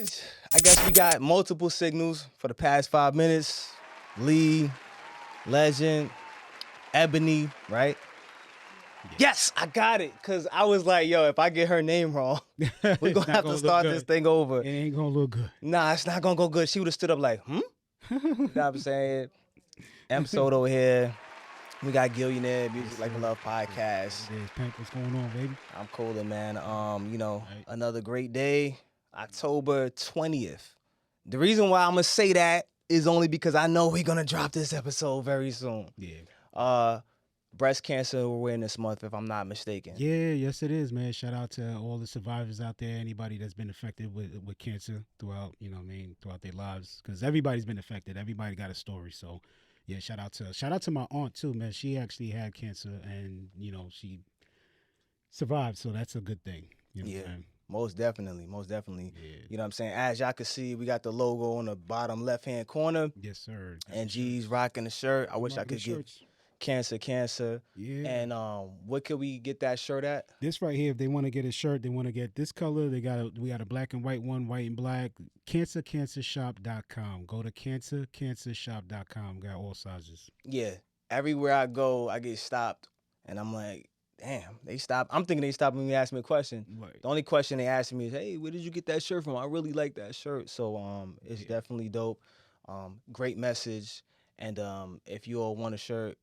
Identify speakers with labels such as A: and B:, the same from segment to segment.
A: stage. I guess we got multiple signals for the past 5 minutes. Lee, Legend, Ebony, right? Yes, I got it. Because I was like, yo, if I get her name wrong, we're going to have to start this thing over.
B: It ain't going to look good.
A: Nah, it's not going to go good. She would have stood up like, You know what I'm saying? M Soto here. We got Gillionaire Music Like a Love podcast.
B: What's going on, baby?
A: I'm coolin', man. Another great day, October 20th. The reason why I'm gonna say that is only because I know we're gonna drop this episode very soon.
B: Yeah.
A: Breast Cancer Awareness Month, if I'm not mistaken.
B: Yeah, yes it is, man. Shout out to all the survivors out there, anybody that's been affected with cancer throughout, throughout their lives. Because everybody's been affected. Everybody got a story. So yeah, shout out to my aunt too, man. She actually had cancer and, she survived. So that's a good thing. You know what I'm saying?
A: Most definitely.
B: Yeah.
A: You know what I'm saying? As y'all can see, we got the logo on the bottom left-hand corner.
B: Yes, sir.
A: And G's rocking the shirt. I wish I could get Cancer.
B: Yeah.
A: And what could we get that shirt at?
B: This right here, if they want to get a shirt, they want to get this color. We got a black and white one, white and black. Cancershop.com. Go to cancershop.com. Got all sizes.
A: Yeah. Everywhere I go, I get stopped. And I'm like, damn, they stopped. I'm thinking they stopped when they asked me a question.
B: Right.
A: The only question they asked me is, hey, where did you get that shirt from? I really like that shirt. So it's definitely dope. Great message. And if you all want a shirt,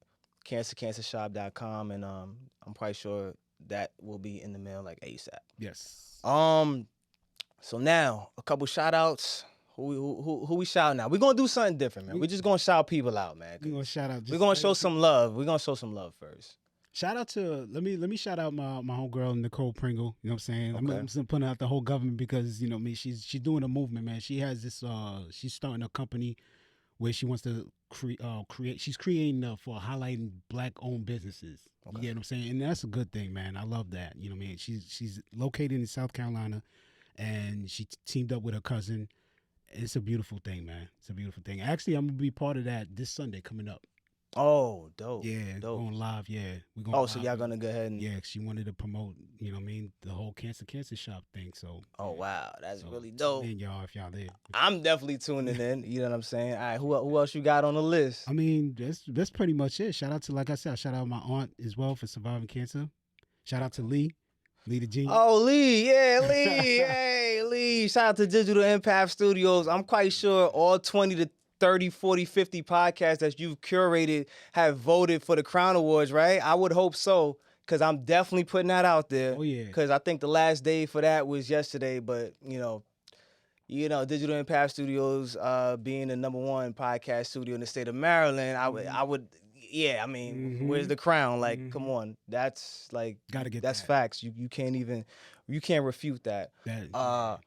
A: cancershop.com, and I'm probably sure that will be in the mail like ASAP.
B: Yes.
A: So now a couple shout outs. Who we shouting out? We're gonna do something different, man. We're just gonna shout people out, man.
B: We're gonna shout out.
A: We're gonna show some love. We're gonna show some love first.
B: Shout out to let me shout out my homegirl Nicole Pringle. You know what I'm saying?
A: Okay.
B: I'm just putting out the whole government because she's doing a movement, man. She has this she's starting a company where she wants to create. She's creating for highlighting black-owned businesses. Okay. You get what I'm saying? And that's a good thing, man. I love that. You know what I mean? She's located in South Carolina, and she teamed up with her cousin. It's a beautiful thing, man. It's a beautiful thing. Actually, I'm gonna be part of that this Sunday coming up.
A: Oh, dope.
B: Yeah,
A: dope.
B: Going live. Yeah, we're going.
A: Oh, so y'all gonna go ahead and
B: she wanted to promote. You know what I mean? The whole cancer shop thing. So.
A: Oh wow, that's really dope.
B: Tune in, y'all, if y'all there.
A: I'm definitely tuning in. You know what I'm saying? All right, who else you got on the list?
B: I mean, that's pretty much it. Shout out to, like I said, shout out my aunt as well for surviving cancer. Shout out to Lee the Genius.
A: Oh, Lee, yeah, Lee, hey, Lee. Shout out to Digital Impact Studios. I'm quite sure all 20 to 30, 40, 50 podcasts that you've curated have voted for the Crown Awards, right? I would hope so, because I'm definitely putting that out there.
B: Oh, yeah.
A: Because I think the last day for that was yesterday, but, Digital Impact Studios being the #1 podcast studio in the state of Maryland, I would, where's the crown? Like, come on. That's, like,
B: Gotta get
A: that's
B: that.
A: facts. You can't refute that.
B: Yeah.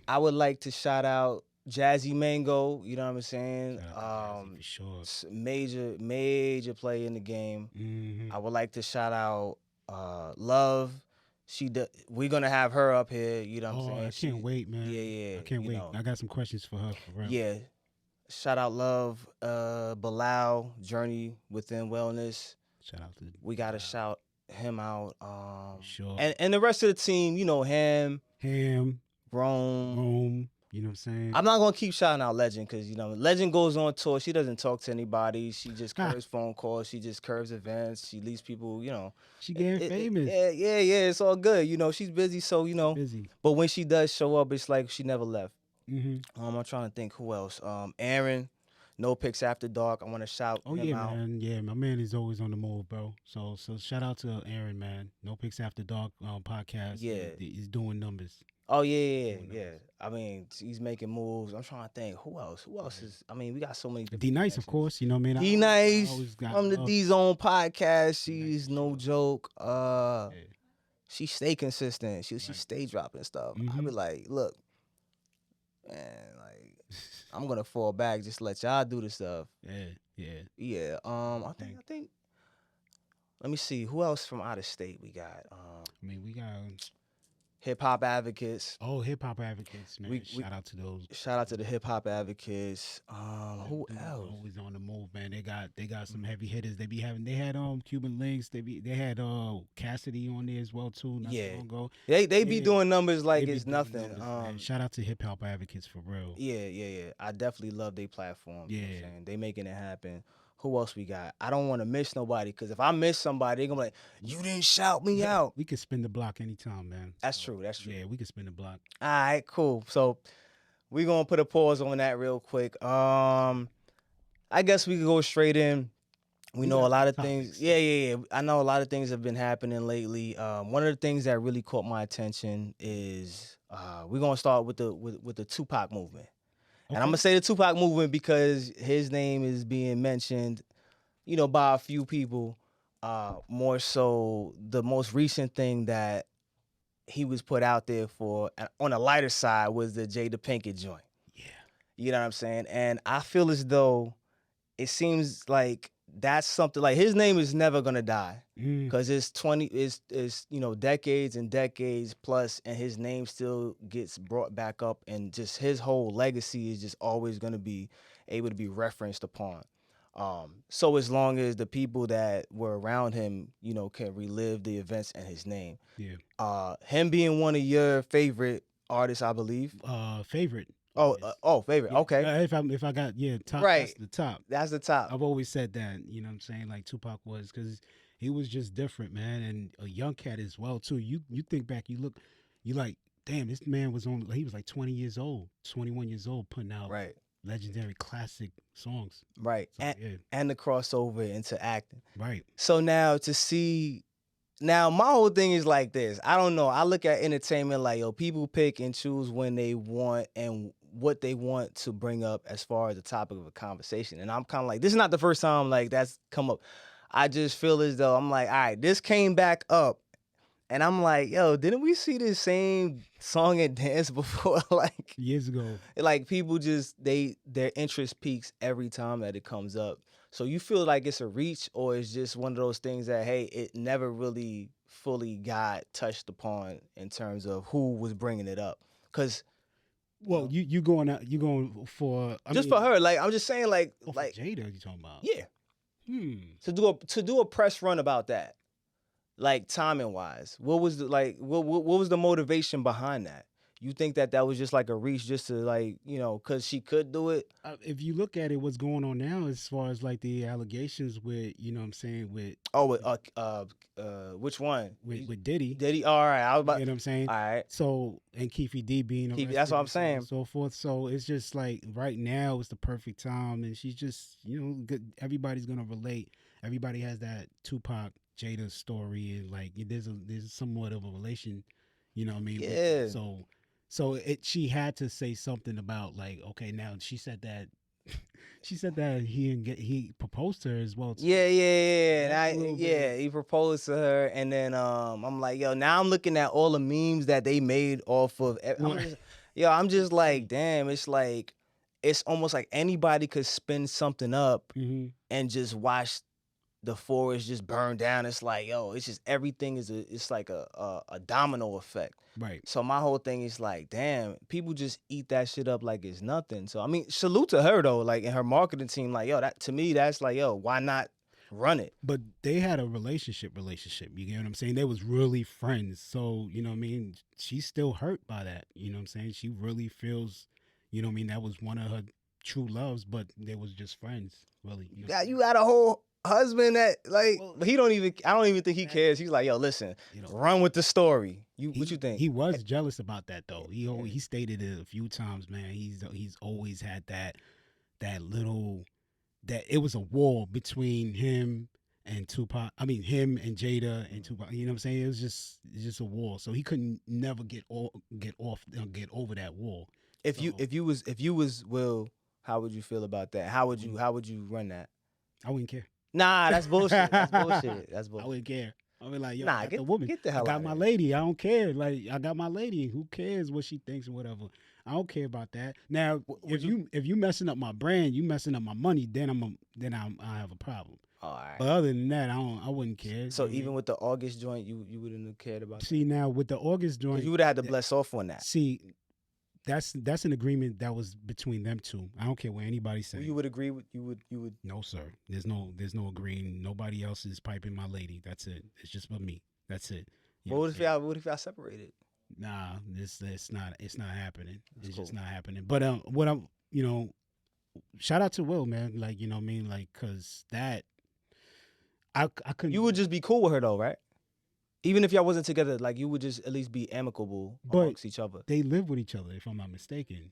A: I would like to shout out Jazzy Mango, you know what I'm saying?
B: For sure.
A: Major player in the game.
B: Mm-hmm.
A: I would like to shout out Love. We're gonna have her up here, you know what I'm saying?
B: I can't wait, man.
A: Yeah.
B: I can't wait. I got some questions for her, for real.
A: Yeah. Shout out Love, Bilal, Journey Within Wellness.
B: Shout out to
A: we gotta shout him out.
B: Sure.
A: And the rest of the team, Ham,
B: Rome. You know what I'm saying?
A: I'm not gonna keep shouting out Legend because Legend goes on tour. She doesn't talk to anybody. She just curves phone calls. She just curves events. She leaves people.
B: She getting famous.
A: Yeah. It's all good. She's busy. So
B: busy.
A: But when she does show up, it's like she never left.
B: Mm-hmm.
A: I'm trying to think who else. Aaron, No Pics After Dark. I want to shout him out.
B: Man. Yeah, my man is always on the move, bro. So shout out to Aaron, man. No Pics After Dark podcast.
A: Yeah,
B: he's doing numbers.
A: Oh yeah. I mean, he's making moves. I'm trying to think who else. Who else is? I mean, we got so many.
B: D Nice, of course. You know what I mean?
A: D Nice from the D Zone podcast. She's no joke. She stay consistent. She stay dropping stuff.
B: Mm-hmm.
A: I be like, look, man, like I'm gonna fall back. Just let y'all do the stuff.
B: Yeah.
A: I think. Let me see who else from out of state we got.
B: I mean, we got.
A: Hip Hop Advocates.
B: Oh, hip hop advocates, man.
A: We
B: Shout out to those.
A: shout out to the Hip Hop Advocates.
B: Them
A: Who
B: dudes
A: else?
B: always on the move, man. They got some heavy hitters. They be having. They had Cuban Links. They had Cassidy on there as well too. Not too
A: Yeah,
B: long ago.
A: they be
B: Yeah,
A: doing numbers
B: they
A: like
B: be
A: it's
B: doing
A: nothing.
B: numbers, man. Shout out to hip hop advocates for real.
A: Yeah. I definitely love their platform. You know what I'm
B: Yeah.
A: saying? They making it happen. Who else we got? I don't want to miss nobody because if I miss somebody, they're gonna be like, you didn't shout me out.
B: We could spin the block anytime, man.
A: That's
B: So,
A: true. That's true.
B: Yeah, we could spin the block.
A: All right, cool. So we gonna put a pause on that real quick. I guess we could go straight in. We know
B: got
A: a lot
B: some
A: of things.
B: topics.
A: Yeah. I know a lot of things have been happening lately. One of the things that really caught my attention is we're gonna start with the Tupac movement. And I'm
B: Okay.
A: gonna say the Tupac movement because his name is being mentioned, by a few people. More so, the most recent thing that he was put out there for on the lighter side was the Jada Pinkett joint.
B: Yeah.
A: You know what I'm saying? And I feel as though it seems like that's something like his name is never gonna die because it's decades and decades plus, and his name still gets brought back up, and just his whole legacy is just always gonna be able to be referenced upon. So as long as the people that were around him, can relive the events and his name.
B: Yeah.
A: Him being one of your favorite artists, I believe.
B: Favorite.
A: Favorite.
B: Yeah,
A: Okay.
B: If I got top,
A: Right.
B: that's the top.
A: That's the top.
B: I've always said that. You know what I'm saying? Like Tupac was, because he was just different, man, and a young cat as well too. You think back, you like, damn, this man was on. He was like 20 years old, 21 years old, putting out
A: Right.
B: legendary classic songs.
A: Right.
B: So, yeah.
A: And the crossover into acting.
B: Right.
A: So now to see, now my whole thing is like this. I don't know. I look at entertainment like, people pick and choose when they want and what they want to bring up as far as the topic of a conversation. And I'm kind of like, this is not the first time like that's come up. I just feel as though I'm like, all right, this came back up. And I'm like, didn't we see this same song and dance before? Like
B: years ago.
A: Like people just their interest peaks every time that it comes up. So you feel like it's a reach, or it's just one of those things that, hey, it never really fully got touched upon in terms of who was bringing it up? Because
B: you going for
A: for her, like I'm just saying, like
B: for Jada, you talking about?
A: Yeah. To do a press run about that, like timing wise, what was what was the motivation behind that? You think that was just like a reach, just to because she could do it?
B: If you look at it, what's going on now as far as like the allegations with, what I'm saying, with
A: which one?
B: With Diddy.
A: Diddy. All right, I was about.
B: You know what I'm saying?
A: All right.
B: So, and Keefe D being arrested,
A: that's what I'm saying.
B: and so forth. So it's just like right now is the perfect time, and she's just good. Everybody's gonna relate. Everybody has that Tupac Jada story, and like there's somewhat of a relation. You know what I mean?
A: Yeah.
B: So she had to say something about like, okay, now she said that he proposed to her as well too.
A: Yeah. He proposed to her, and then I'm like, now I'm looking at all the memes that they made off of. I'm just like, damn, it's like it's almost like anybody could spin something up and just watch the forest just burn down. It's like, it's just everything it's like a domino effect.
B: Right.
A: So my whole thing is like, damn, people just eat that shit up like it's nothing. So I mean, salute to her though, like in her marketing team, like, that to me, that's like, why not run it?
B: But they had a relationship. You get what I'm saying? They was really friends. So, you know what I mean? She's still hurt by that. You know what I'm saying? She really feels, you know what I mean, that was one of her true loves, but they was just friends, really.
A: You got a whole husband that I don't even think he cares. He's like, listen, run with the story. What you think?
B: He was jealous about that though. He stated it a few times, man. He's always had that little, that it was a wall between him and Tupac. I mean, him and Jada and Tupac. You know what I'm saying? It was just a wall. So he couldn't never get over that wall.
A: If you was Will, how would you feel about that? How would you run that?
B: I wouldn't care.
A: Nah, that's bullshit. That's bullshit.
B: I wouldn't care. I mean, like,
A: nah,
B: get the woman.
A: Get the hell
B: I
A: out
B: got my
A: here.
B: lady. I don't care. Like, I got my lady. Who cares what she thinks or whatever? I don't care about that. Now, if you messing up my brand, you messing up my money, then I have a problem.
A: All right.
B: But other than that, I wouldn't care.
A: So even with the August joint, you wouldn't have cared about
B: see now with the August
A: that? 'Cause
B: joint,
A: you would have had to bless off on that.
B: see that's an agreement that was between them two. I don't care what anybody says.
A: You would agree with you would.
B: No, sir. There's no agreeing. Nobody else is piping my lady. That's it. It's just for me. That's it. You know
A: What if y'all separated?
B: Nah, it's not happening. It's
A: cool.
B: just not happening. But what I'm, shout out to Will, man. Like, you know what I mean? Like, cause that I couldn't.
A: You would just be cool with her though, right? Even if y'all wasn't together, like you would just at least be amicable amongst each other.
B: They live with each other, if I'm not mistaken.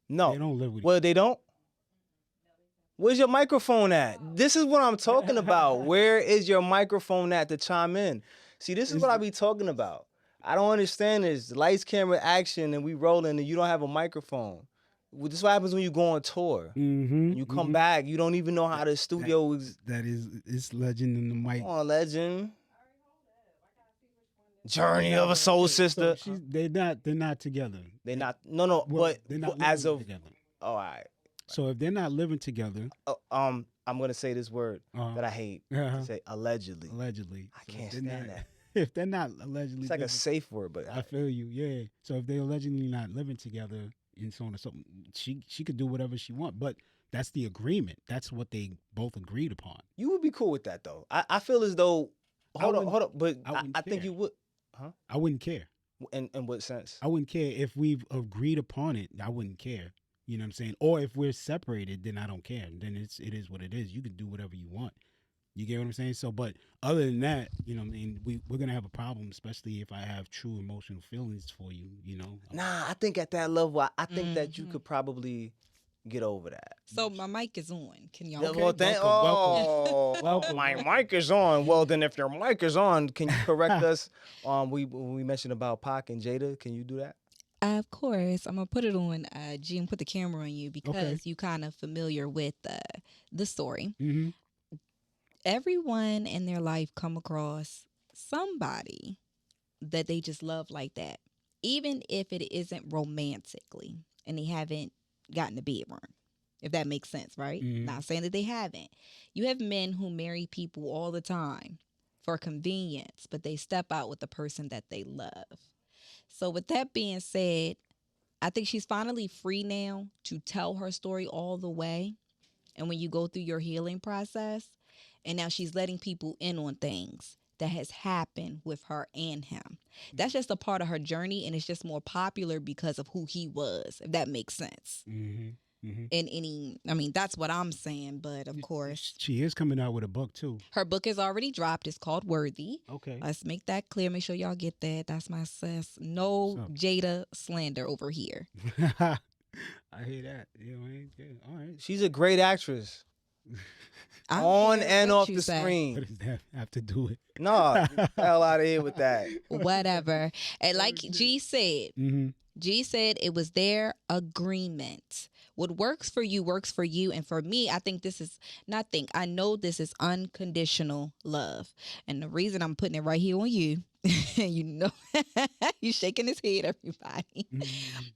A: No,
B: they don't live with.
A: Well, they don't. Where's your microphone at? This is what I'm talking about. Where is your microphone at to chime in? See, this is what I be talking about. I don't understand this. Lights, camera, action, and we rolling, and you don't have a microphone. This is what happens when you go on tour. You come back, you don't even know how the studio is.
B: That is, it's legend in the mic.
A: Come on, legend. Journey of a Soul Sister.
B: So they're not together.
A: They're not. No.
B: Well,
A: but
B: they're not
A: as of
B: together.
A: all right.
B: So if they're not living together,
A: I'm gonna say this word that I hate. Say allegedly.
B: Allegedly.
A: I can't stand that.
B: If they're not allegedly,
A: It's like a safe word, but
B: I feel you. Yeah. So if they're allegedly not living together and so on and so on, she could do whatever she wants. But that's the agreement. That's what they both agreed upon.
A: You would be cool with that though. I feel as though hold up. But I think you would. Huh?
B: I wouldn't care.
A: In what sense?
B: I wouldn't care if we've agreed upon it. I wouldn't care. You know what I'm saying? Or if we're separated, then I don't care. Then it is what it is. You can do whatever you want. You get what I'm saying? So, but other than that, you know what I mean? We're going to have a problem, especially if I have true emotional feelings for you, you know?
A: Nah, I think at that level, I think that you could probably get over that.
C: So my mic is on. Can y'all?
A: Okay. Welcome. My mic is on. Well, then if your mic is on, can you correct us? We mentioned about Pac and Jada. Can you do that?
C: Of course. I'm going to put it on G and put the camera on you because you kind of familiar with the story.
B: Mm-hmm.
C: Everyone in their life come across somebody that they just love like that, even if it isn't romantically and they haven't gotten to bed wrong, if that makes sense, right? Not saying that they haven't. You have men who marry people all the time for convenience, but they step out with the person that they love. So with that being said, I think she's finally free now to tell her story all the way. And when you go through your healing process, and now she's letting people in on things that has happened with her and him. That's just a part of her journey, and it's just more popular because of who he was, if that makes sense. That's what I'm saying, but of course.
B: She is coming out with a book, too.
C: Her book is already dropped. It's called Worthy.
B: Okay.
C: Let's make that clear. Make sure y'all get that. That's my sis. No Jada slander over here.
B: I hear that. You know, yeah. All right.
A: She's a great actress. On and off the screen.
B: What does that have to do with?
A: No, hell out of here with that.
C: Whatever. And like G said, G said it was their agreement. What works for you works for you. And for me, I know this is unconditional love. And the reason I'm putting it right here on you, you know, you shaking his head, everybody.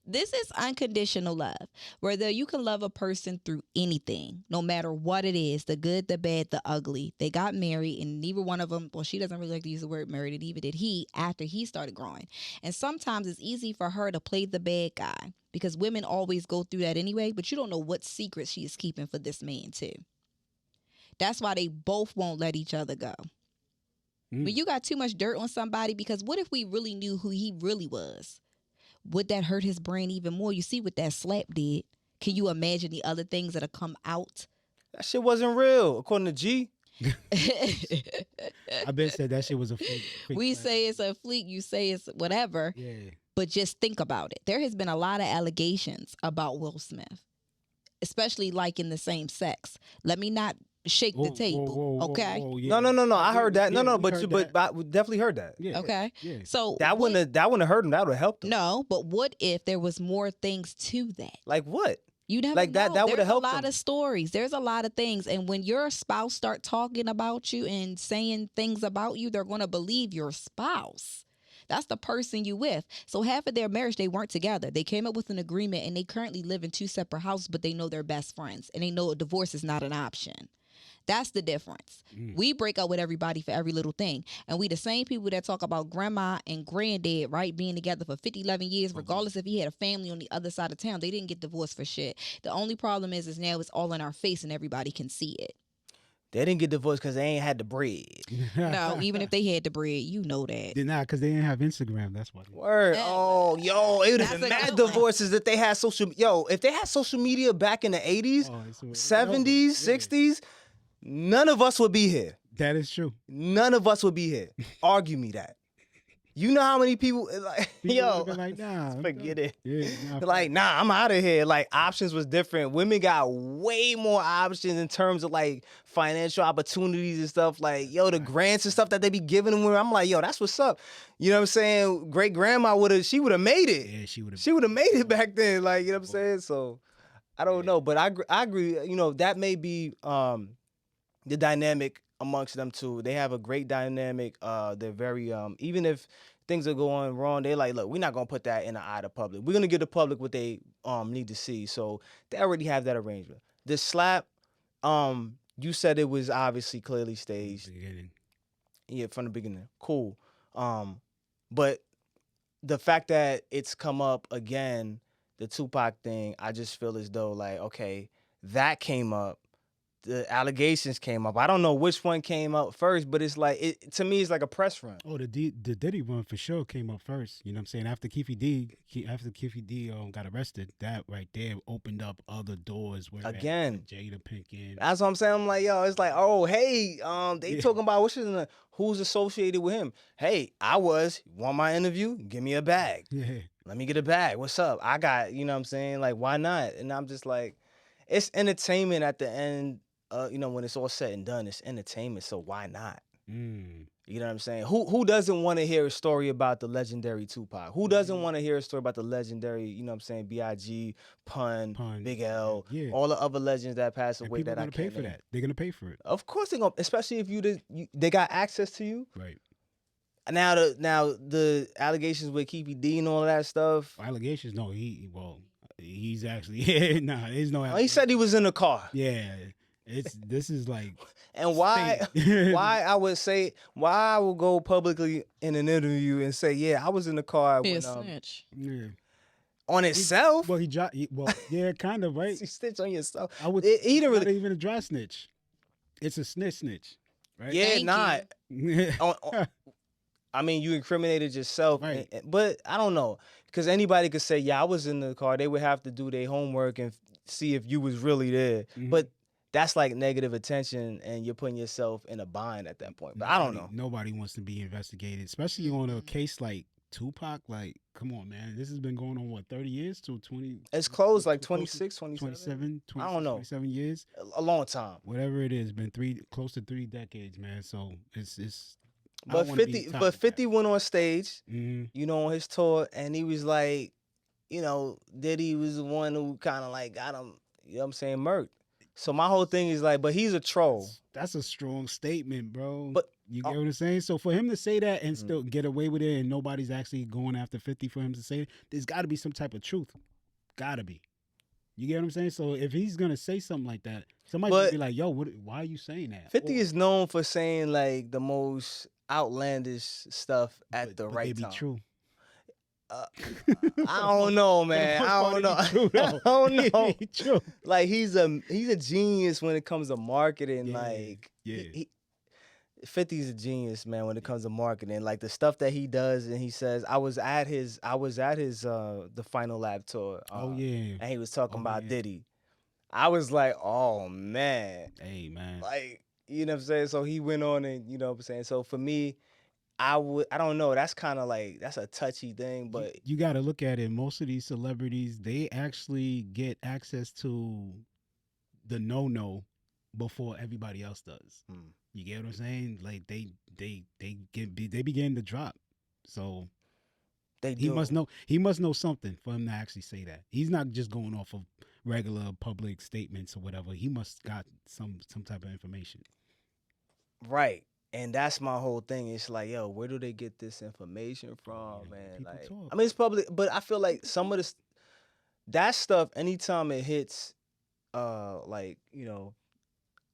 C: This is unconditional love. Whether you can love a person through anything, no matter what it is, the good, the bad, the ugly. They got married and neither one of them, well, she doesn't really like to use the word married, and neither did he after he started growing. And sometimes it's easy for her to play the bad guy because women always go through that anyway, but you don't know what secrets she is keeping for this man too. That's why they both won't let each other go. When you got too much dirt on somebody, because what if we really knew who he really was? Would that hurt his brain even more? You see what that slap did. Can you imagine the other things that'll come out?
A: That shit wasn't real, according to G.
B: I bet said that shit was a fake
C: we say it's a fleek, you say it's whatever.
B: Yeah.
C: But just think about it. There has been a lot of allegations about Will Smith, especially like in the same sex. Let me not shake the table, okay?
B: Yeah.
A: No. I heard that.
B: Yeah,
A: but I definitely heard that.
B: Yeah.
C: Okay.
B: Yeah.
C: So
A: That wouldn't have hurt him. That would have helped him.
C: No, but what if there was more things to that?
A: Like what?
C: You never
A: like that.
C: know.
A: That would have helped
C: There's a lot
A: him.
C: of stories. There's a lot of things, and when your spouse start talking about you and saying things about you, they're going to believe your spouse. That's the person you with. So half of their marriage, they weren't together. They came up with an agreement, and they currently live in two separate houses, but they know they're best friends, and they know a divorce is not an option. That's the difference. We break up with everybody for every little thing. And we the same people that talk about grandma and granddad, right, being together for 50, 11 years, regardless if he had a family on the other side of town. They didn't get divorced for shit. The only problem is now it's all in our face and everybody can see it.
A: They didn't get divorced because they ain't had the bread.
C: No, even if they had the bread, you know that.
B: Did not, because they didn't have Instagram. That's why.
A: Word. Oh, yo, it would have been
C: That's a
A: mad
C: good one.
A: divorces if they had social. Yo, if they had social media back in the 80s, 70s, 60s, none of us would be here.
B: That is true.
A: None of us would be here. Argue me that. You know how many people like, yo,
B: like, nah,
A: forget it.
B: Yeah,
A: like, nah, I'm out of here. Like, options was different. Women got way more options in terms of like financial opportunities and stuff. Like, yo, the grants and stuff that they be giving them. I'm like, yo, that's what's up. You know what I'm saying? Great grandma would have made it.
B: Yeah, she would have.
A: She would have made it back then. Like, you know what I'm saying? So, I don't know, but I agree. You know, that may be the dynamic amongst them two. They have a great dynamic. They're very even if things are going wrong, they're like, look, we're not gonna put that in the eye of the public. We're gonna give the public what they need to see. So they already have that arrangement. The slap, you said it was obviously clearly staged. Yeah, from the beginning. Cool. But the fact that it's come up again, the Tupac thing, I just feel as though like, okay, that came up. The allegations came up. I don't know which one came up first, but it's like to me, it's like a press run.
B: Oh, the Diddy one for sure came up first. You know what I'm saying? After Keefy D got arrested, that right there opened up other doors. Where
A: again,
B: Jada Pinkett.
A: That's what I'm saying. I'm like, yo, it's like, oh, hey, they talking about who's associated with him. Hey, I want my interview? Give me a bag.
B: Yeah.
A: Let me get a bag. What's up? I got, you know what I'm saying? Like, why not? And I'm just like, it's entertainment at the end. You know, when it's all said and done, it's entertainment. So why not? You know what I'm saying? Who doesn't want to hear a story about the legendary Tupac? Who doesn't want to hear a story about the legendary, you know what I'm saying, B.I.G., Pun, Big L, all the other legends that passed away that I can't
B: pay for that. They're gonna pay for it.
A: Of course they're gonna, especially if they got access to you.
B: Right.
A: Now the allegations with Keefy D and all of that stuff.
B: Allegations? No, he's actually there's no.
A: He said he was in the car.
B: Yeah. This is like,
A: and why I would go publicly in an interview and say, yeah, I was in the car when,
C: snitch.
B: Yeah.
A: On itself.
B: Well, yeah, kind of, right.
A: You snitch on yourself.
B: I would.
A: He didn't
B: not
A: really
B: even a dry snitch. It's a snitch, right?
A: Yeah, not.
B: You.
A: I mean, you incriminated yourself,
B: right.
A: But I don't know, because anybody could say, yeah, I was in the car. They would have to do their homework and see if you was really there, but. That's like negative attention, and you're putting yourself in a bind at that point. But I don't know.
B: Nobody wants to be investigated, especially on a case like Tupac. Like, come on, man. This has been going on, what, 30 years to 20?
A: It's close, like 26,
B: 27?
A: I don't know.
B: 27 years?
A: A long time.
B: Whatever it is, been close to 3 decades, man. So it's.
A: But 50 went on stage, you know, on his tour, and he was like, you know, Diddy was the one who kind of like got him, you know what I'm saying, murked. So my whole thing is like, but he's a troll.
B: That's a strong statement, bro.
A: But
B: you get what I'm saying? So for him to say that and still get away with it and nobody's actually going after 50 for him to say it, there's got to be some type of truth. Gotta be. You get what I'm saying? So if he's going to say something like that, somebody would be like, yo, why are you saying that?
A: 50 is known for saying like the most outlandish stuff at the right time.
B: Be true.
A: I don't know, man. I don't know. I don't know.
B: True.
A: Like he's a genius when it comes to marketing.
B: Yeah.
A: Like
B: yeah.
A: 50's a genius, man, when it comes to marketing. Like the stuff that he does, and he says, I was at his the Final Lap tour.
B: And
A: he was talking about Diddy. I was like, oh man.
B: Hey man.
A: Like, you know what I'm saying? So he went on and, you know what I'm saying? So for me, I don't know. That's kind of like, that's a touchy thing, but
B: you got to look at it. Most of these celebrities, they actually get access to the no before everybody else does. You get what I'm saying? Like they begin to drop. So he must know something for him to actually say that. He's not just going off of regular public statements or whatever. He must got some type of information.
A: Right. And that's my whole thing. It's like, yo, where do they get this information from, man? Like,
B: talk.
A: I mean, it's public, but I feel like some of that stuff, anytime it hits, like, you know,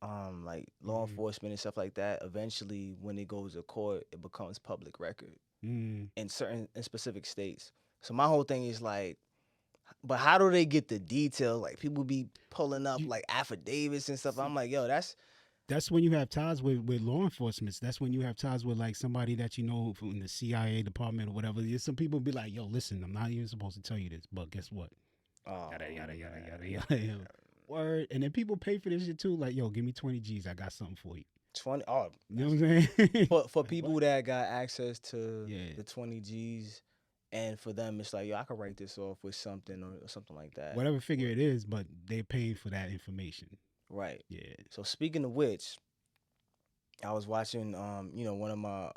A: like law enforcement and stuff like that, eventually when it goes to court, it becomes public record in specific states. So my whole thing is like, but how do they get the details? Like people be pulling up like affidavits and stuff. I'm like, yo,
B: that's when you have ties with law enforcement. That's when you have ties with like somebody that you know from the CIA department or whatever. There's some people be like, yo, listen, I'm not even supposed to tell you this, but guess what? Yada yada yada yada yada. Word. And then people pay for this shit too. Like, yo, give me 20 G's. I got something for you.
A: 20.
B: You know what I'm saying?
A: For people that got access to the 20 G's, and for them, it's like, yo, I could write this off with something or something like that.
B: Whatever figure it is, but they're paying for that information.
A: Right.
B: Yeah.
A: So speaking of which, I was watching, one of my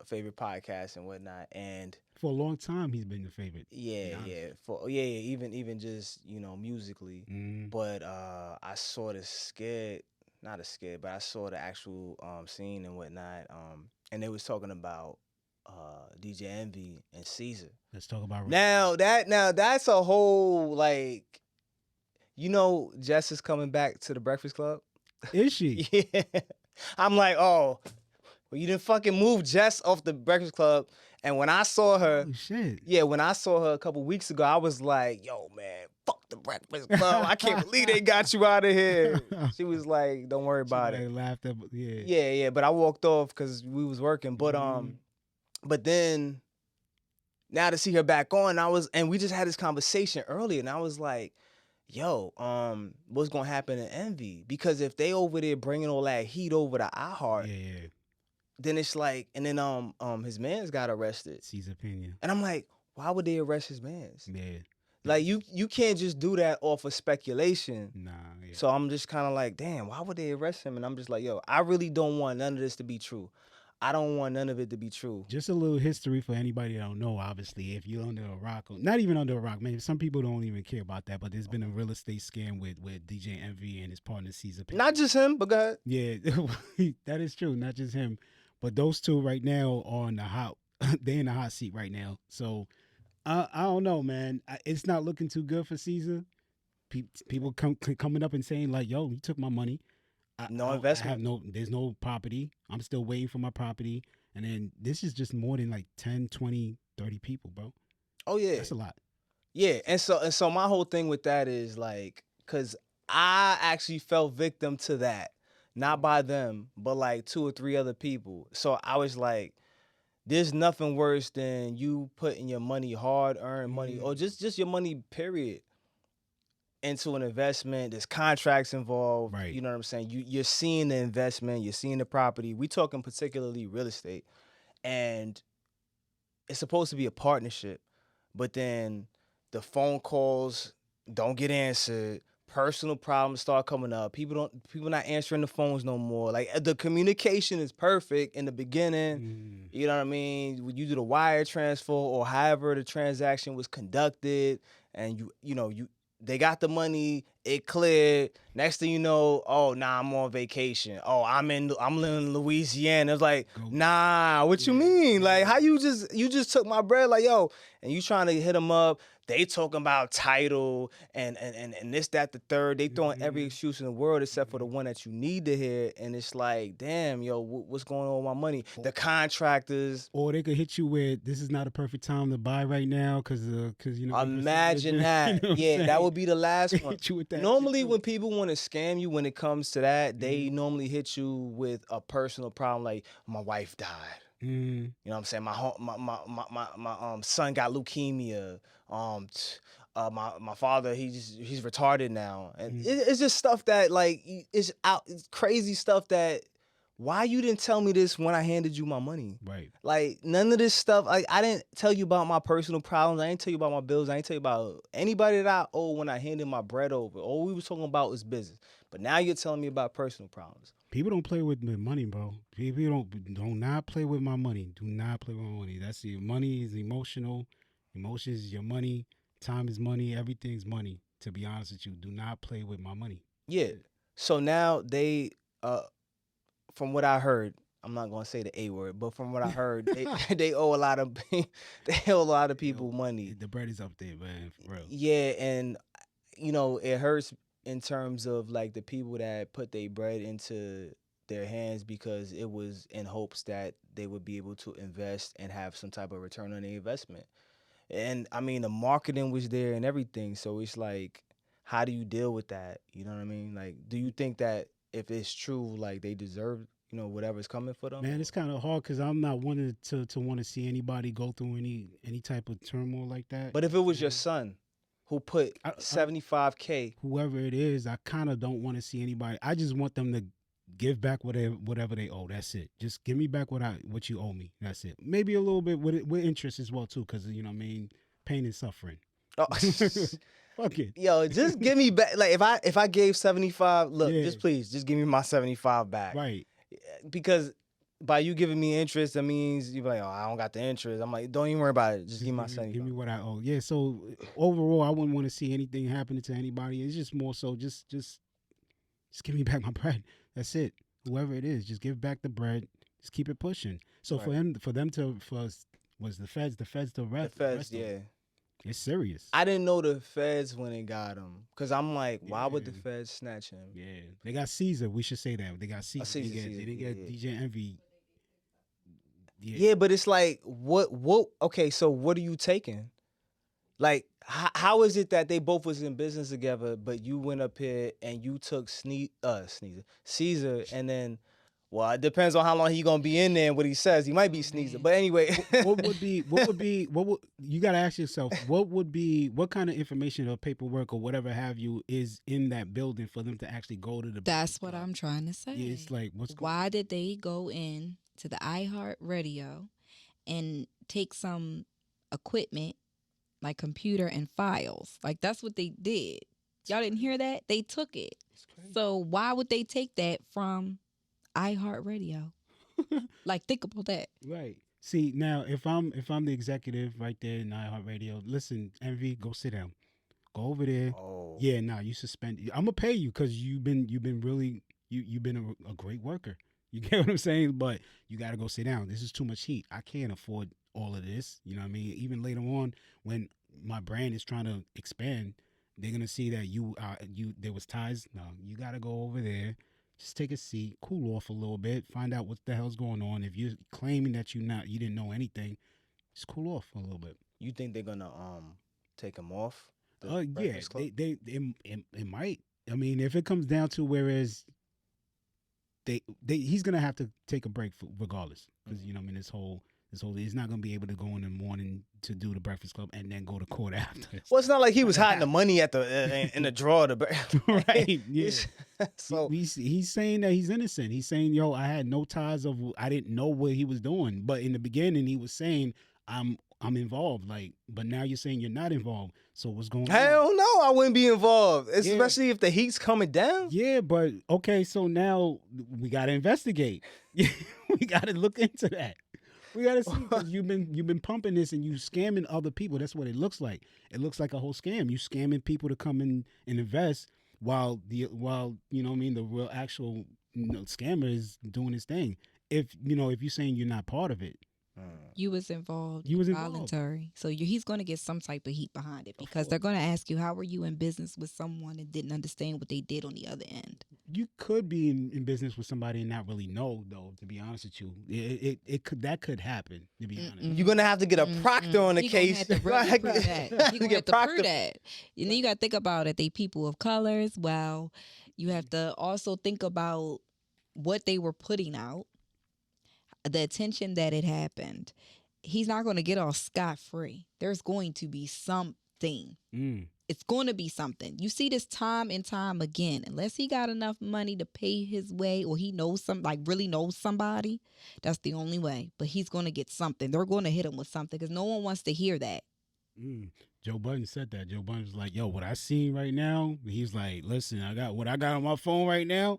A: favorite podcasts and whatnot, and
B: for a long time he's been your favorite.
A: Yeah. Even just musically, but I saw the skit, not a skit, but I saw the actual scene and whatnot, and they was talking about DJ Envy and Caesar.
B: Let's talk about
A: now that's a whole like, Jess is coming back to the Breakfast Club.
B: Is she?
A: Yeah. I'm like, oh, well, you didn't fucking move Jess off the Breakfast Club. And when I saw her, when I saw her a couple weeks ago, I was like, yo, man, fuck the Breakfast Club. I can't believe they got you out of here. She was like, don't worry about it.
B: Laughed at,
A: yeah. But I walked off because we was working. But then now to see her back on, and we just had this conversation earlier, and I was like, yo, what's gonna happen to Envy? Because if they over there bringing all that heat over to iHeart, then it's like, and then his man's got arrested.
B: Caesar Pena.
A: And I'm like, why would they arrest his man's?
B: Yeah.
A: Like you can't just do that off of speculation.
B: Nah. Yeah.
A: So I'm just kind of like, damn, why would they arrest him? And I'm just like, yo, I really don't want none of this to be true. I don't want none of it to be true.
B: Just a little history for anybody that don't know, obviously. If you're under a rock, not even under a rock, man. Some people don't even care about that, but there's been a real estate scam with DJ Envy and his partner Caesar Pena.
A: Not just him, but go ahead.
B: Yeah, that is true. Not just him. But those two right now are they're in the hot seat right now. So I don't know, man. It's not looking too good for Caesar. People coming up and saying like, yo, you took my money.
A: No investment.
B: There's no property. I'm still waiting for my property. And then this is just more than like 10, 20, 30 people, bro.
A: Oh yeah.
B: That's a lot.
A: Yeah. And so my whole thing with that is like, cause I actually fell victim to that. Not by them, but like 2 or 3 other people. So I was like, there's nothing worse than you putting your money, hard-earned money, or just your money, period, into an investment. There's contracts involved.
B: Right.
A: You know what I'm saying? You're seeing the investment. You're seeing the property. We talking particularly real estate. And it's supposed to be a partnership. But then the phone calls don't get answered. Personal problems start coming up. People not answering the phones no more. Like the communication is perfect in the beginning. You know what I mean? When you do the wire transfer or however the transaction was conducted, and they got the money, it cleared. Next thing you know, oh nah, I'm on vacation. Oh, I'm living in Louisiana. It's like, nah, what you mean? Like how you just took my bread? Like, yo, and you trying to hit them up. They talking about title and this, that, the third. They throwing every excuse in the world except for the one that you need to hear. And it's like, damn, yo, what's going on with my money? The contractors.
B: Or they could hit you with, this is not a perfect time to buy right now because
A: Imagine that. You know yeah, that would be the last one.
B: Hit you with that
A: normally when people want to scam you when it comes to that, they normally hit you with a personal problem like, my wife died. You know what I'm saying? My son got leukemia. My father, he's retarded now, and it's just stuff that like it's crazy stuff that. Why you didn't tell me this when I handed you my money?
B: Right.
A: Like none of this stuff. Like I didn't tell you about my personal problems. I didn't tell you about my bills. I didn't tell you about anybody that I owe when I handed my bread over. All we was talking about was business. But now you're telling me about personal problems.
B: People don't play with money, bro. People do not play with my money. Do not play with my money. That's your money is emotional. Emotions is your money. Time is money. Everything's money. To be honest with you, do not play with my money.
A: Yeah. So now they, from what I heard, I'm not gonna say the A word, but from what I heard, they owe a lot of people money.
B: The bread is up there, man. For real.
A: Yeah, and it hurts in terms of like the people that put their bread into their hands because it was in hopes that they would be able to invest and have some type of return on their investment. And I mean, the marketing was there and everything. So it's like, how do you deal with that? You know what I mean? Like, do you think that if it's true, like they deserve, whatever's coming for them?
B: Man, it's kind of hard because I'm not wanting to want to see anybody go through any type of turmoil like that.
A: But if it was your son who put 75K,
B: whoever it is, I kind of don't want to see anybody. I just want them to give back whatever they owe. That's it. Just give me back what you owe me. That's it. Maybe a little bit with interest as well too, because you know what I mean, pain and suffering.
A: Oh.
B: Fuck it.
A: Yo, just give me back. Like if I gave 75, look, just please, just give me my 75 back.
B: Right.
A: Because by you giving me interest, that means you're like, oh, I don't got the interest. I'm like, don't even worry about it. Just give me my 75.
B: Give me what I owe. Yeah. So overall, I wouldn't want to see anything happening to anybody. It's just more so just give me back my bread. That's it. Whoever it is, just give back the bread. Just keep it pushing. So right. for them to was the feds to arrest. The feds,
A: yeah.
B: It's serious.
A: I didn't know the feds when they got him. Because I'm like, why would the feds snatch him?
B: Yeah. They got Caesar. We should say that. They got Caesar. They didn't get DJ Envy.
A: Yeah, but it's like, what, okay, so what are you taking? Like, how is it that they both was in business together, but you went up here and you took Caesar, and then, well, it depends on how long he gonna be in there and what he says. He might be Sneezer, but anyway.
B: what would you gotta ask yourself, what kind of information or paperwork or whatever have you is in that building for them to actually go to the
C: That's what I'm trying to say.
B: Yeah, it's like,
C: why did they go in to the iHeart Radio and take some equipment like computer and files? Like, that's what they did. Y'all didn't hear that? They took it. So why would they take that from iHeartRadio? Like, think about that.
B: Right. See, now if I'm the executive right there in iHeartRadio, listen, Envy, go sit down. Go over there.
A: Oh.
B: Yeah, you suspend. I'm gonna pay you because you've been really you've been a great worker. You get what I'm saying? But you got to go sit down. This is too much heat. I can't afford all of this. You know what I mean? Even later on, when my brand is trying to expand, they're gonna see that there was ties. No, you got to go over there. Just take a seat, cool off a little bit, find out what the hell's going on. If you're claiming that you didn't know anything, just cool off a little bit.
A: You think they're gonna take him off?
B: Yeah, it might. I mean, if it comes down to whereas he's gonna have to take a break regardless, because you know, I mean, this whole he's not gonna be able to go in the morning to do the Breakfast Club and then go to court after.
A: Well, it's not like he was hiding the money at in the drawer.
B: Right? Yeah. So he's saying that he's innocent. He's saying, yo, I had no ties I didn't know what he was doing. But in the beginning, he was saying, I'm involved. Like, but now you're saying you're not involved. So what's going on?
A: Hell no, I wouldn't be involved, especially if the heat's coming down.
B: Yeah, but okay, so now we gotta investigate. We gotta look into that. We gotta see, because you've been pumping this and you scamming other people. That's what it looks like. It looks like a whole scam. You scamming people to come in and invest while you know what I mean, the real actual scammer is doing his thing. If you're saying you're not part of it.
C: You was involved.
B: You was
C: voluntary. So he's going to get some type of heat behind it, because they're going to ask you, how were you in business with someone and didn't understand what they did on the other end?
B: You could be in business with somebody and not really know, though, to be honest with you. That could happen, to be honest.
A: You're going to have to get a proctor on the case.
C: You're going to have to prove that. And then you got to think about it. They people of colors. Well, you have to also think about what they were putting out, the attention that it happened. He's not going to get off scot-free. There's going to be something. It's going to be something. You see this time and time again. Unless he got enough money to pay his way, or he knows really knows somebody, that's the only way. But he's going to get something. They're going to hit him with something, because no one wants to hear that.
B: Joe Budden said that. Joe Budden was like, yo, what I seen right now, he's like, listen, what I got on my phone right now,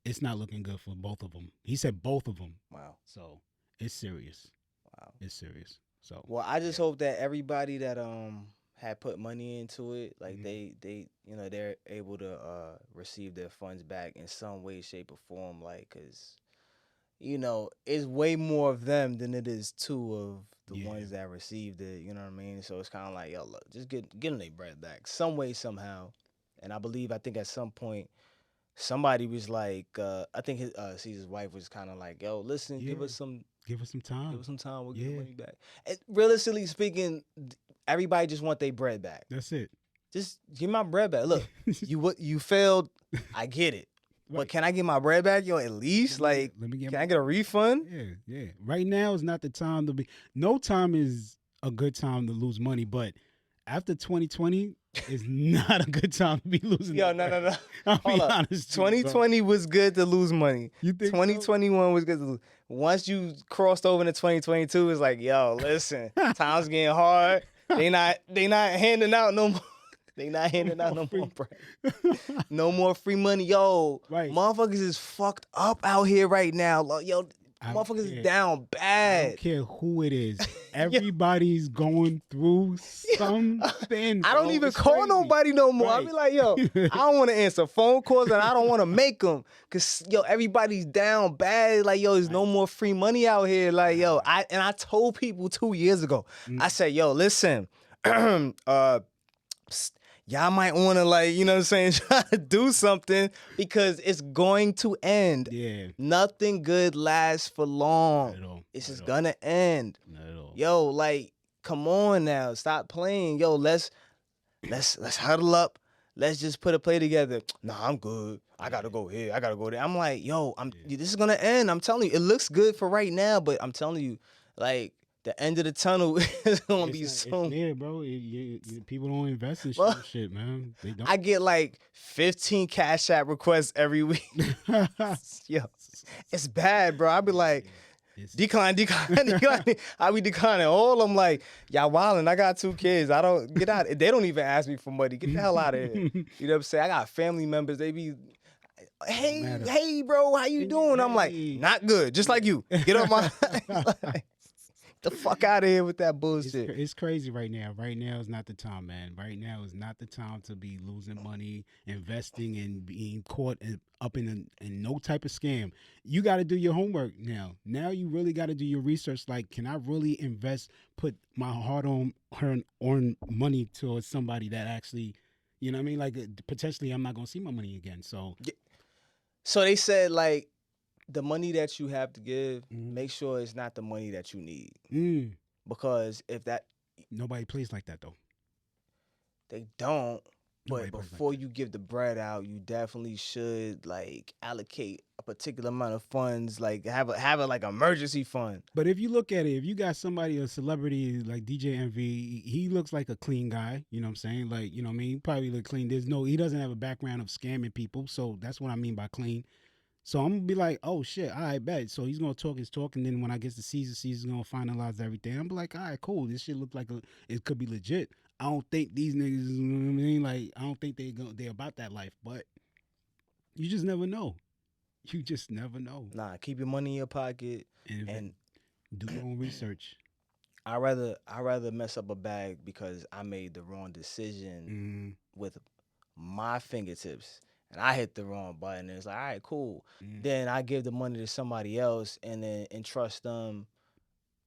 B: it's not looking good for both of them. He said both of them.
A: Wow.
B: So it's serious.
A: Wow.
B: It's serious. So,
A: well, I just hope that everybody that had put money into it, like they they're able to receive their funds back in some way, shape, or form. Like, cause it's way more of them than it is two of the ones that received it. You know what I mean? So it's kind of like, yo, look, just get them their bread back some way, somehow. And I think at some point somebody was like, I think his wife was kind of like, yo, listen,
B: Yeah.
A: give us some
B: time.
A: Give us some time. We'll get the money back. And realistically speaking, everybody just want their bread back.
B: That's it.
A: Just give my bread back. Look, you failed. I get it. Right. But can I get my bread back, yo? At least, can I get a refund?
B: Yeah. Right now is not the time to be. No time is a good time to lose money, but after 2020 is not a good time to be losing.
A: Yo, no.
B: I'll be honest.
A: 2020 was good to lose money.
B: You think
A: 2021 was good to lose. Once you crossed over into 2022, it's like, yo, listen, time's getting hard. They not handing out no more. They not handing out no more bread. No more free money. Yo, motherfuckers is fucked up out here right now. Yo, motherfuckers is down bad.
B: I don't care who it is. Everybody's going through something.
A: I don't even call nobody no more. I be like, yo, I don't want to answer phone calls and I don't want to make them. Because, yo, everybody's down bad. Like, yo, there's no more free money out here. Like, yo, I told people 2 years ago. I said, yo, listen, y'all might want to, like, you know what I'm saying, try to do something because it's going to end.
B: Yeah.
A: Nothing good lasts for long.
B: Not at all.
A: It's just gonna end.
B: Not at all.
A: Yo, like, come on now. Stop playing. Yo, let's huddle up. Let's just put a play together. Nah, I'm good. I gotta go here. I gotta go there. I'm like, yo, this is gonna end. I'm telling you, it looks good for right now, but I'm telling you, like, the end of the tunnel is gonna be soon.
B: Yeah, bro. People don't invest in shit, man. They don't.
A: I get like 15 Cash App requests every week. Yo, it's bad, bro. I be like, decline. I be declining all of them. Like, y'all wildin'. I got 2 kids. I don't get out. They don't even ask me for money. Get the hell out of here. You know what I'm saying? I got family members. They be, hey, bro, how you doing? I'm like, not good. Just like you. Get up my. The fuck out of here with that bullshit.
B: It's crazy right now. Right now is not the time, man. Right now is not the time to be losing money, investing, and being caught up in no type of scam. You got to do your homework now. Now you really got to do your research. Like, can I really invest, put my hard-earned money towards somebody that actually, you know what I mean? Like, potentially I'm not going to see my money again. So
A: they said, like, the money that you have to give, make sure it's not the money that you need. Because if that...
B: Nobody plays like that, though.
A: They don't. But before you give the bread out, you definitely should, like, allocate a particular amount of funds, like, have a like, emergency fund.
B: But if you look at it, if you got somebody, a celebrity like DJ Envy, he looks like a clean guy. You know what I'm saying? Like, you know what I mean? He probably look clean. He doesn't have a background of scamming people. So that's what I mean by clean. So I'm going to be like, oh, shit, all right, bet. So he's going to talk his talk, and then when I get to Caesar's going to finalize everything. I'm like, all right, cool. This shit look like it could be legit. I don't think these niggas, you know what I mean? Like, I don't think they're about that life, but you just never know. You just never know.
A: Nah, keep your money in your pocket and
B: do your own research.
A: I'd rather mess up a bag because I made the wrong decision with my fingertips. And I hit the wrong button. And it's like, all right, cool. Then I give the money to somebody else and then entrust them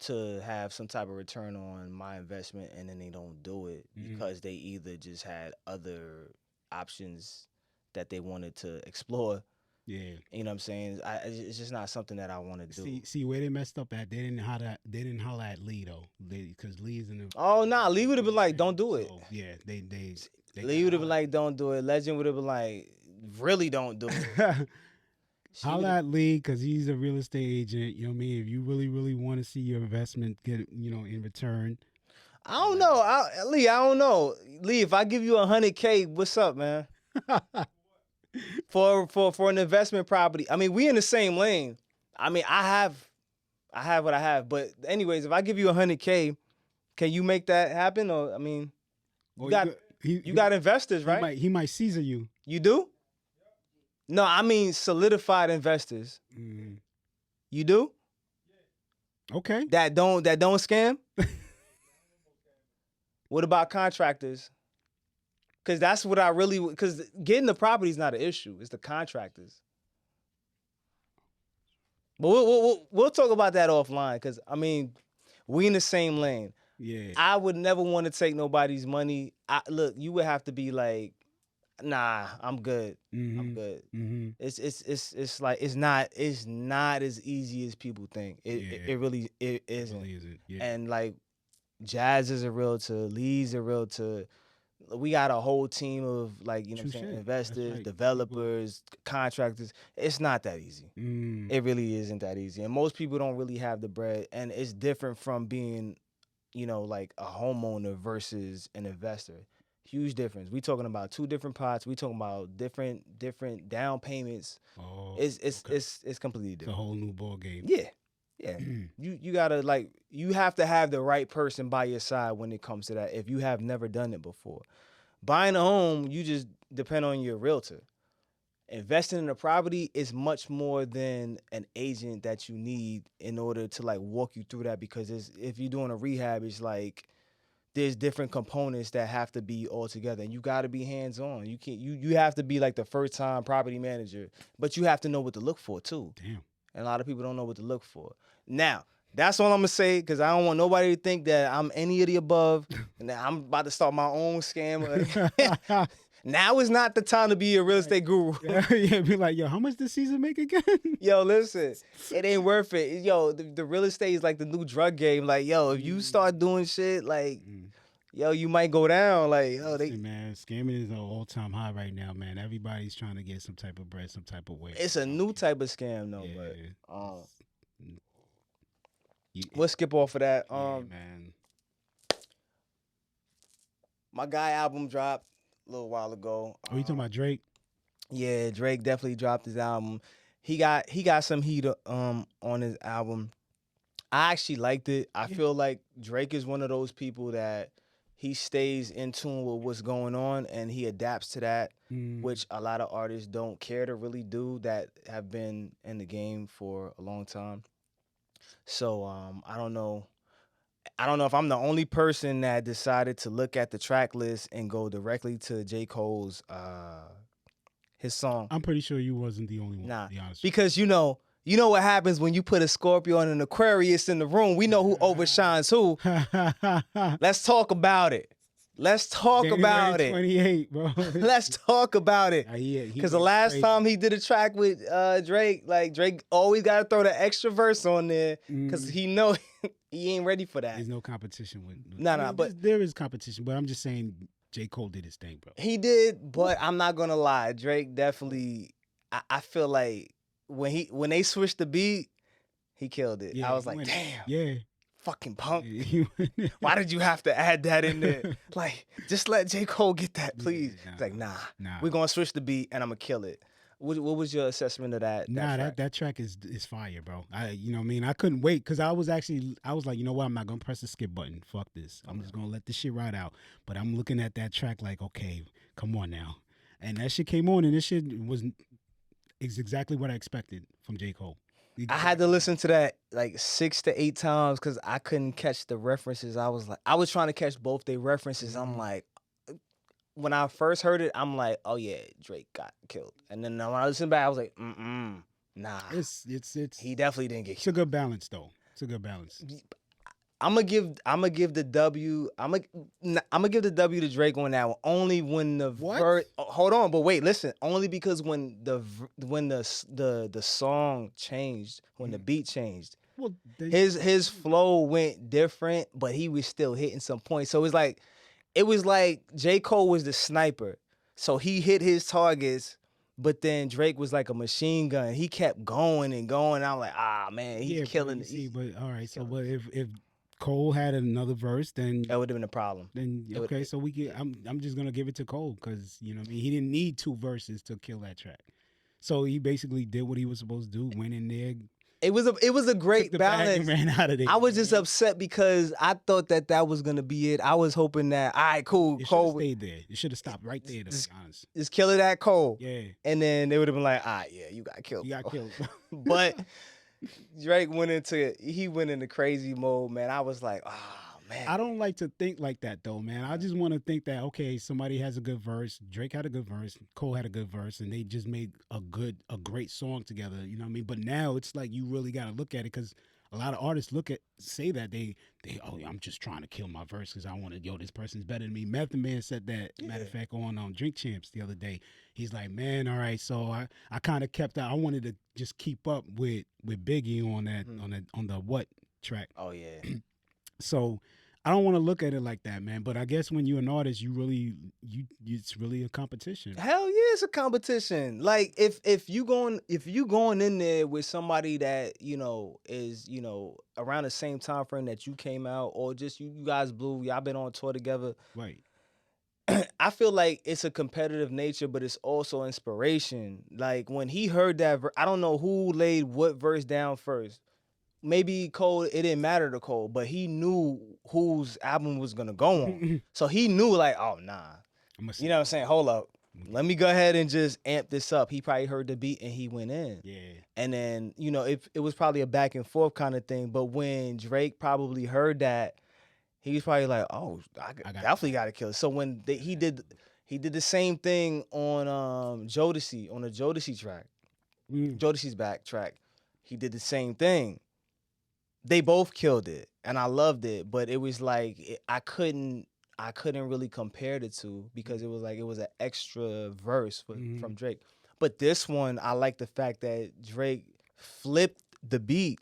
A: to have some type of return on my investment, and then they don't do it because they either just had other options that they wanted to explore. Yeah, you know what I'm saying? It's just not something that I want to do.
B: See where they messed up at. They didn't holler at Lee though, because Lee's in the.
A: Oh nah, Lee would have been like, don't do it.
B: So, yeah, they
A: Lee would have been like, don't do it. Legend would have been like, really don't do it.
B: Holler at Lee because he's a real estate agent. You know what I mean? If you really want to see your investment get, in return.
A: I don't know. Lee, I don't know. Lee, if I give you $100K, what's up, man? for an investment property. I mean, we in the same lane. I mean, I have what I have. But anyways, if I give you $100K, can you make that happen? Or I mean, you got investors, right?
B: He might Caesar you.
A: You do? No, I mean solidified investors. You do?
B: Okay.
A: That don't scam? What about contractors? Because that's what because getting the property is not an issue. It's the contractors. But we'll talk about that offline because, I mean, we in the same lane.
B: Yeah.
A: I would never want to take nobody's money. Look, you would have to be like, Nah, I'm good. I'm good. It's like it's not as easy as people think. It really it isn't.
B: It really isn't. Yeah.
A: And like Jazz is a realtor, Lee's a realtor. We got a whole team of like, you know what I'm saying, investors,
B: right.
A: developers, contractors. It's not that easy. It really isn't that easy. And most people don't really have the bread. And it's different from being, you know, like a homeowner versus an investor. Huge difference. We talking about two different pots. We talking about different down payments.
B: Oh,
A: It's completely different.
B: It's a whole new ball game.
A: Yeah. Yeah. You gotta like you have to have the right person by your side when it comes to that if you have never done it before. Buying a home, you just depend on your realtor. Investing in a property is much more than an agent that you need in order to like walk you through that, because if you're doing a rehab, it's like there's different components that have to be all together, and you got to be hands-on. You can't you have to be like the first time property manager, but you have to know what to look for too.
B: Damn.
A: And a lot of people don't know what to look for. Now, that's all I'm gonna say, because I don't want nobody to think that I'm any of the above and that I'm about to start my own scam. Now is not the time to be a real estate guru.
B: Yeah, be like, yo, how much this season make again?
A: Yo, listen, it ain't worth it. Yo, the real estate is like the new drug game. Like, yo, if you start doing shit, like, yo, you might go down. Like, yo,
B: Listen, man, scamming is an all-time high right now, man. Everybody's trying to get some type of bread, some type of way.
A: It's a new type of scam, though.
B: Yeah.
A: But we'll skip off of that.
B: Yeah, man.
A: My guy album dropped a little while ago.
B: Oh, you talking about Drake?
A: Yeah, Drake definitely dropped his album. He got some heat on his album. I actually liked it. I feel like Drake is one of those people that he stays in tune with what's going on and he adapts to that, which a lot of artists don't care to really do that have been in the game for a long time. So I don't know if I'm the only person that decided to look at the track list and go directly to J. Cole's his song.
B: I'm pretty sure you wasn't the only one.
A: Nah,
B: to be honest.
A: because you know what happens when you put a Scorpio and an Aquarius in the room. We know who overshines who. Let's talk about it. Let's talk about it.
B: 28, bro.
A: Let's talk about it. Because the last time he did a track with Drake, like Drake always got to throw the extra verse on there because he know he ain't ready for that.
B: There's no competition with.
A: But
B: there is competition. But I'm just saying, J. Cole did his thing, bro.
A: He did, but I'm not gonna lie. Drake definitely. I feel like when they switched the beat, he killed it. I was like, damn.
B: Yeah.
A: Fucking punk. Why did you have to add that in there? Like, just let J. Cole get that, please. It's like, nah. We're going to switch the beat and I'm going to kill it. What was your assessment of that?
B: That track is fire, bro. You know what I mean? I couldn't wait because I was like, you know what? I'm not going to press the skip button. Fuck this. I'm just going to let this shit ride out. But I'm looking at that track like, okay, come on now. And that shit came on and this shit is exactly what I expected from J. Cole.
A: I had to listen to that like 6 to 8 times because I couldn't catch the references. I was trying to catch both their references. I'm like, when I first heard it, I'm like, oh yeah, Drake got killed. And then when I listened back, I was like, nah.
B: It's
A: he definitely didn't get killed.
B: It's a good balance though. It's a good balance.
A: I'm gonna give the W. I'm gonna give the W to Drake on that one. Only when the hold on, but wait, listen. Only because when the song changed, when the beat changed, his flow went different, but he was still hitting some points. So it was like J. Cole was the sniper, so he hit his targets. But then Drake was like a machine gun. He kept going and going. I'm like, man, he's killing it.
B: But all right, so but if Cole had another verse, then
A: that would have been a problem.
B: Then okay, so I'm just gonna give it to Cole because you know what I mean, he didn't need 2 verses to kill that track. So he basically did what he was supposed to do, went in there.
A: It was a great balance.
B: And ran out of there.
A: I was just upset because I thought that was gonna be it. I was hoping that all right, cool, Cole
B: stayed there. It should have stopped right there. To be honest,
A: just kill it at Cole.
B: Yeah,
A: and then they would have been like, yeah, you got killed.
B: You got killed.
A: But Drake went into crazy mode, man. I was like, man.
B: I don't like to think like that though, man. I just want to think that okay, somebody has a good verse, Drake had a good verse, Cole had a good verse, and they just made a great song together. You know what I mean? But now it's like you really got to look at it because a lot of artists say that they oh, I'm just trying to kill my verse because I want to, this person's better than me. Method Man said that, matter of fact, on Drink Champs the other day. He's like, man, all right, so I kind of kept out. I wanted to just keep up with Biggie on that, on the What track.
A: Oh yeah.
B: So I don't want to look at it like that, man. But I guess when you're an artist, it's really a competition.
A: Hell yeah, it's a competition. Like if you going in there with somebody that is around the same time frame that you came out, or just you guys y'all been on tour together,
B: right?
A: I feel like it's a competitive nature, but it's also inspiration. Like when he heard that, I don't know who laid what verse down first. Maybe Cole, it didn't matter to Cole, but he knew whose album was gonna go on. So he knew like, oh nah. You know what I'm saying? Hold up. Let me go ahead and just amp this up. He probably heard the beat and he went in.
B: Yeah.
A: And then, it was probably a back and forth kind of thing. But when Drake probably heard that, he was probably like, oh, I definitely got to kill it. So when he did the same thing on Jodeci, on the Jodeci track, Jodeci's back track, he did the same thing. They both killed it, and I loved it, but it was like I couldn't really compare the two because it was an extra verse from Drake. But this one, I like the fact that Drake flipped the beat,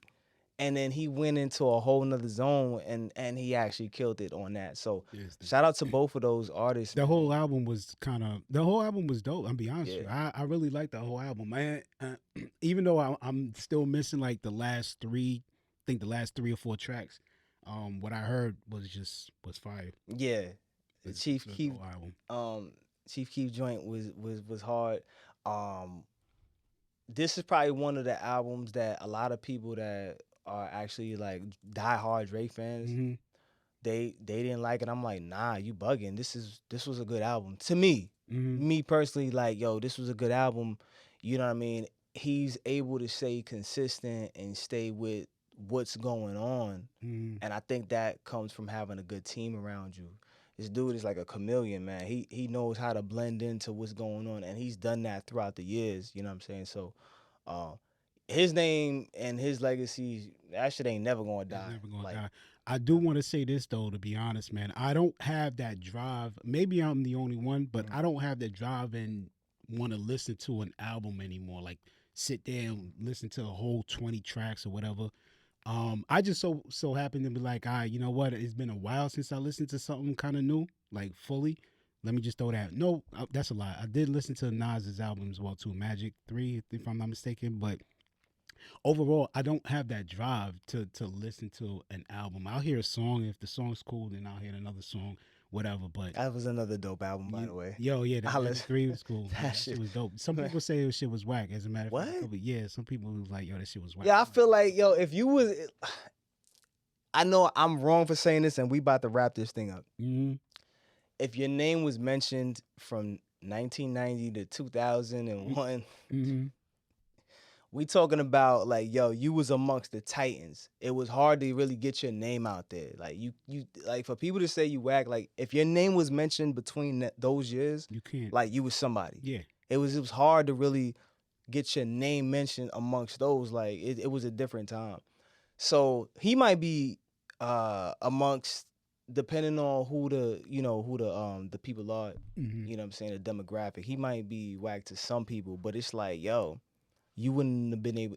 A: and then he went into a whole nother zone, and he actually killed it on that. So shout out to both of those artists.
B: The whole album was dope. I'll be honest with you. I really liked the whole album, man. Even though I'm still missing like the last 3 or 4 tracks. What I heard was fire.
A: Yeah, the Chief Keef album. Chief Keef joint was hard. This is probably one of the albums that a lot of people that are actually like diehard Drake fans, they didn't like it. I'm like, nah, you bugging. This was a good album to me. Me personally, like, yo, this was a good album. You know what I mean? He's able to stay consistent and stay with what's going on, and I think that comes from having a good team around you. This dude is like a chameleon, man. He knows how to blend into what's going on, and he's done that throughout the years. You know what I'm saying? So, his name and his legacy, that shit ain't never gonna die.
B: Never gonna die. I do want to say this though, to be honest, man. I don't have that drive. Maybe I'm the only one, but I don't have that drive and want to listen to an album anymore. Like sit there and listen to a whole 20 tracks or whatever. I just so happen to be like, you know what? It's been a while since I listened to something kind of new, like fully. Let me just throw that. No, that's a lie. I did listen to Nas's album as well too, Magic 3, if I'm not mistaken. But overall, I don't have that drive to listen to an album. I'll hear a song. If the song's cool, then I'll hear another song, whatever. But
A: that was another dope album, by the way.
B: Yo, yeah, that Magic 3 was cool. That shit was dope. Some people say this shit was whack. As a matter of fact, yeah, some people was like, yo, that shit was whack.
A: Yeah, I feel like, yo, if you was, I know I'm wrong for saying this, and we about to wrap this thing up. If your name was mentioned from 1990 to 2001. We talking about like, yo, you was amongst the Titans. It was hard to really get your name out there. Like you like for people to say you whack, like if your name was mentioned between those years,
B: you can't.
A: Like you was somebody.
B: Yeah.
A: It was hard to really get your name mentioned amongst those. Like it was a different time. So he might be amongst, depending on who the people are, you know what I'm saying, the demographic. He might be whack to some people, but it's like, yo, you wouldn't have been able.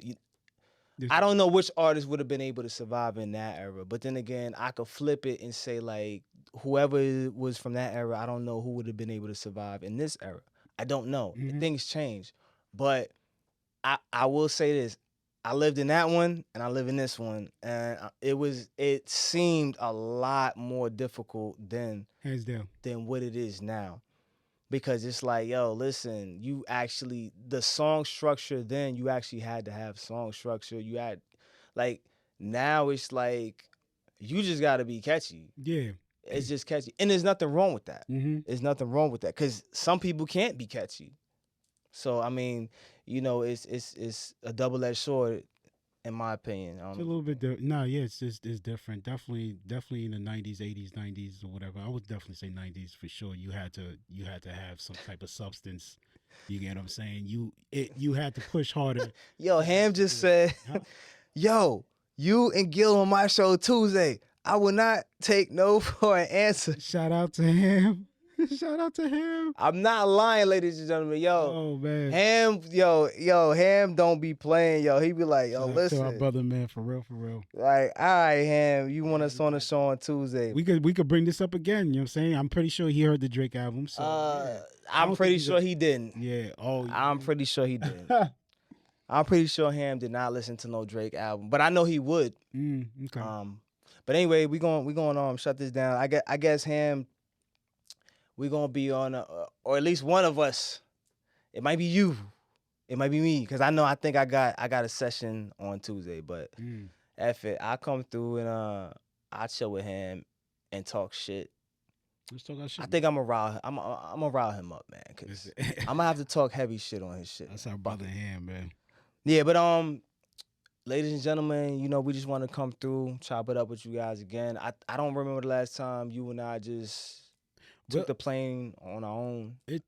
A: I don't know which artist would have been able to survive in that era. But then again, I could flip it and say like, whoever was from that era, I don't know who would have been able to survive in this era. I don't know. Things change, but I will say this: I lived in that one and I live in this one, and it seemed a lot more difficult then than what it is now. Because it's like, yo, listen, you actually, the song structure then, you actually had to have song structure. You had, like, now it's like, you just got to be catchy.
B: Yeah.
A: It's just catchy. And there's nothing wrong with that. There's nothing wrong with that. Because some people can't be catchy. So, I mean, it's a double-edged sword, in my opinion.
B: It's a little bit different. No, yeah, it's different. Definitely in the 90s, 80s, 90s, or whatever. I would definitely say 90s for sure. You had to have some type of substance. You get what I'm saying? You had to push harder.
A: Yo, Ham just said, yo, You and Gil on my show Tuesday. I will not take no for an answer.
B: Shout out to him. Shout out to him.
A: I'm not lying, ladies and gentlemen. Yo,
B: Oh man,
A: Ham, Ham don't be playing, yo. He be like, yo,
B: shout out
A: listen,
B: to our brother, man, for real, for real.
A: like, all right, Ham, you want us on the show on Tuesday?
B: We could bring this up again. You know what I'm saying? I'm pretty sure he heard the Drake album. So yeah.
A: I'm pretty sure he didn't.
B: Yeah. Oh,
A: I'm pretty sure he didn't. I'm pretty sure Ham did not listen to no Drake album, but I know he would.
B: Okay.
A: But anyway, we going shut this down. I guess Ham, we gonna be on, or at least one of us. It might be you, it might be me, because I think I got a session on Tuesday. But F it, I come through and I chill with him and talk shit.
B: Let's talk about shit.
A: I think I'm gonna rile him up, man, because I'm gonna have to talk heavy shit on his shit.
B: That's our brother Ham, man.
A: Yeah, but ladies and gentlemen, you know, we just want to come through, chop it up with you guys again. I don't remember the last time you and I just took the plane on our own. It's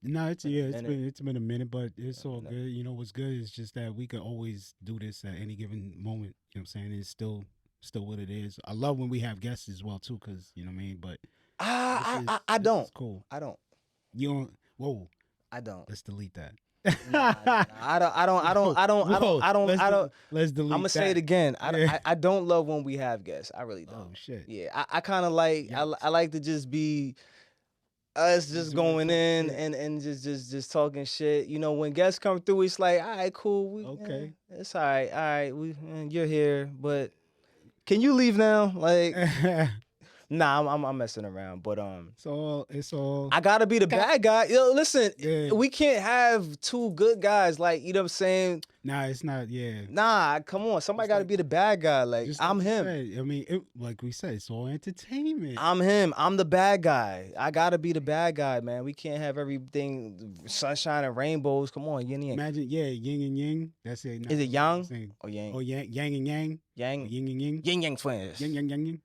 B: been a minute, but it's all good. You know what's good is just that we can always do this at any given moment. You know what I'm saying? It's still what it is. I love when we have guests as well too, because you know what I mean. But
A: I don't.
B: Cool.
A: I don't.
B: You don't. Whoa.
A: I don't.
B: Let's delete that.
A: Nah. I don't.
B: Let's delete.
A: I'm gonna say it again. I don't love when we have guests. I really don't.
B: Oh shit.
A: Yeah, I kind of like. I like to just be us just going in and just talking shit. You know, when guests come through, it's like, all right, cool.
B: Okay.
A: It's all right. All right, you're here, but can you leave now? Like. Nah, I'm messing around, but
B: it's all.
A: I gotta be the bad guy. Yo, listen, we can't have two good guys. Like, you know what I'm saying?
B: Nah, it's not. Yeah.
A: Nah, come on, somebody gotta be the bad guy. Like, I'm him.
B: I mean, like we said, it's all entertainment.
A: I'm him. I'm the bad guy. I gotta be the bad guy, man. We can't have everything sunshine and rainbows. Come on, yin and yang.
B: Imagine, yin and yang. That's it.
A: Is it yang or yang?
B: Oh, yang and yang.
A: Yang.
B: Yin and yang.
A: Yin yang twins.
B: Yin yang.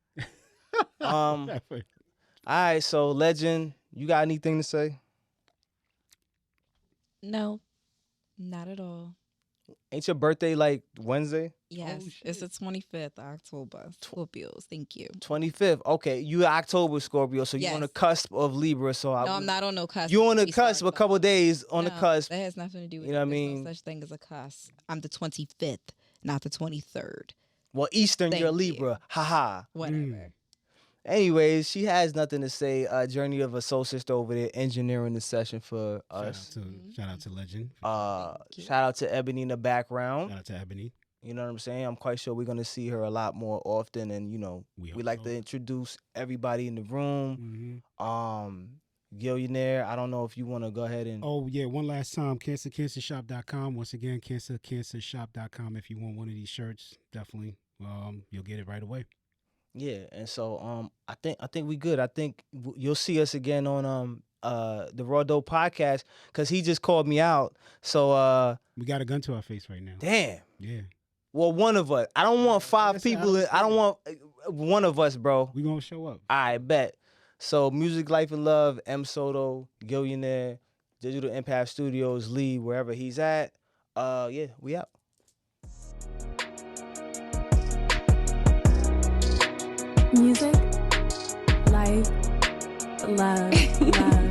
A: All right, so Legend, you got anything to say?
C: No, not at all.
A: Ain't your birthday like Wednesday?
C: Yes, it's the 25th of October. Scorpios, thank you.
A: 25th. Okay, you October Scorpio, so you're on the cusp of Libra. So
C: no, I'm not on no cusp.
A: You're on the cusp, a couple days on the cusp.
C: That has nothing to do with it.
A: You know what I mean?
C: No such thing as a cusp. I'm the 25th, not the 23rd.
A: Well, Eastern, you're a Libra. Haha.
C: Whatever.
A: Anyways, she has nothing to say. Journey of a Soul Sister over there engineering the session for us.
B: Shout out to Legend.
A: Shout out to Ebony in the background.
B: Shout out to Ebony.
A: You know what I'm saying? I'm quite sure we're going to see her a lot more often. And, you know, we like to introduce everybody in the room. Gillionaire, I don't know if you want to go ahead and...
B: Oh, yeah. One last time, cancershop.com. Once again, cancershop.com. If you want one of these shirts, definitely you'll get it right away.
A: Yeah, and so I think we good. I think you'll see us again on the Raw Dope podcast because he just called me out. So
B: we got a gun to our face right now.
A: Damn.
B: Yeah.
A: Well, one of us. I don't want five people. I don't want one of us, bro.
B: We gonna show up.
A: I bet. So Music, Life, and Love, M. Soto, Gillionaire, Digital Impact Studios, Lee, wherever he's at. Yeah, we out.
D: Music, life, love, love.